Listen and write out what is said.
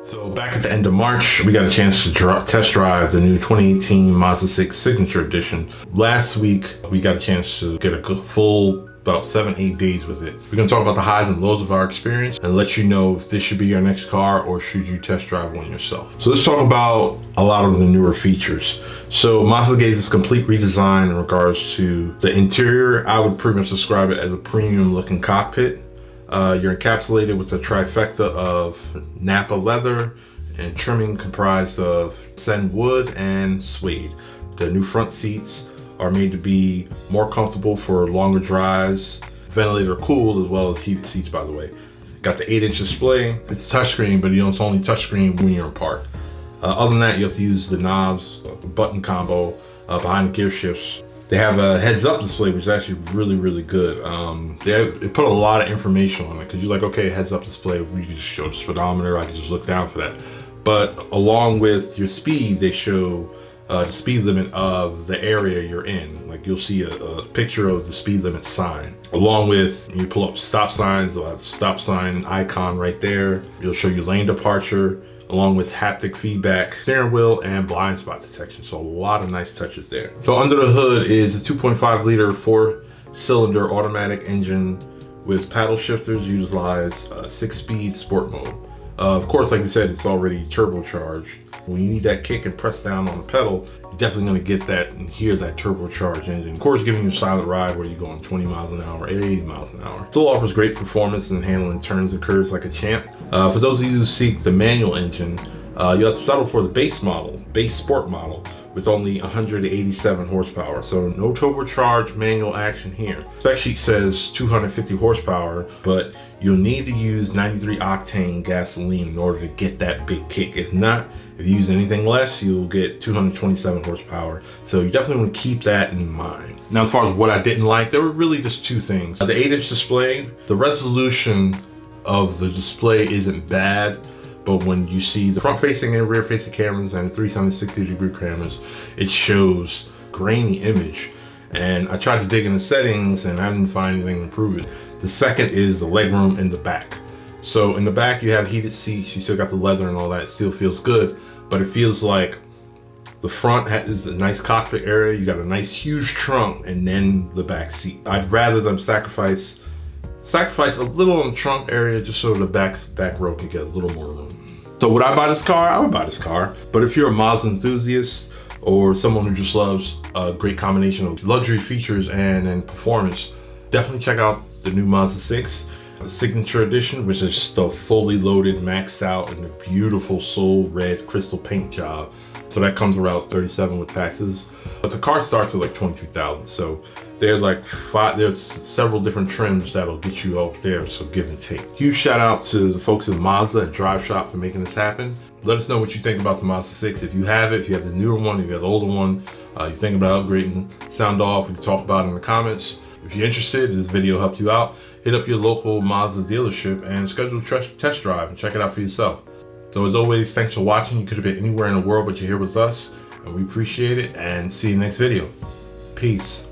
So back at the end of March, we got a chance to test drive the new 2018 Mazda 6 Signature Edition. Last week, we got a chance to get a full about 7-8 days with it. We're gonna talk about the highs and lows of our experience and let you know if this should be your next car or should you test drive one yourself. So let's talk about a lot of the newer features. So Mazda gave this complete redesign in regards to the interior. I would pretty much describe it as a premium looking cockpit. You're encapsulated with a trifecta of Napa leather and trimming comprised of sen wood and suede. The new front seats are made to be more comfortable for longer drives, ventilator cooled, as well as heated seats, by the way. Got the 8-inch display. It's touchscreen, but it's only touchscreen when you're in park. Other than that, you have to use the knobs, the button combo behind the gear shifts. They have a heads-up display, which is actually really good. They put a lot of information on it because you're like, okay, heads-up display, we can just show the speedometer, I can just look down for that. But along with your speed, they show the speed limit of the area you're in. Like you'll see a picture of the speed limit sign. Along with, you pull up stop signs, they'll have stop sign icon right there. It'll show you lane departure, along with haptic feedback, steering wheel, and blind spot detection. So a lot of nice touches there. So under the hood is a 2.5 liter 4-cylinder automatic engine with paddle shifters, utilize 6-speed sport mode. Of course, like we said, it's already turbocharged. When you need that kick and press down on the pedal, you're definitely gonna get that and hear that turbocharged engine. Of course, giving you a silent ride where you're going 20 miles an hour, 80 miles an hour. Still offers great performance and handling turns and curves like a champ. For those of you who seek the manual engine, you have to settle for the base sport model, with only 187 horsepower. So no turbocharged manual action here. Spec sheet says 250 horsepower, but you'll need to use 93 octane gasoline in order to get that big kick. If not, if you use anything less, you'll get 227 horsepower. So you definitely want to keep that in mind. Now, as far as what I didn't like, there were really just two things. The 8-inch display, the resolution of the display isn't bad, but when you see the front-facing and rear-facing cameras and the 360-degree cameras, it shows grainy image. And I tried to dig in the settings and I didn't find anything to improve it. The second is the legroom in the back. So in the back, you have heated seats, you still got the leather and all that, it still feels good, but it feels like the front is a nice cockpit area, you got a nice huge trunk, and then the back seat. I'd rather them sacrifice a little in the trunk area just so the back row can get a little more room. So would I buy this car? I would buy this car. But if you're a Mazda enthusiast or someone who just loves a great combination of luxury features and performance, definitely check out the new Mazda 6 Signature Edition, which is the fully loaded, maxed out, and a beautiful soul red crystal paint job. So that comes around $37,000 with taxes. But the car starts at like $22,000. So there's several different trims that'll get you up there, so give and take. Huge shout out to the folks at Mazda and Drive Shop for making this happen. Let us know what you think about the Mazda 6. If you have it, if you have the newer one, if you have the older one, you think about upgrading, sound off, we can talk about it in the comments. If you're interested, this video helped you out, hit up your local Mazda dealership and schedule a test drive and check it out for yourself. So as always, thanks for watching. You could have been anywhere in the world, but you're here with us, and we appreciate it, and see you next video. Peace.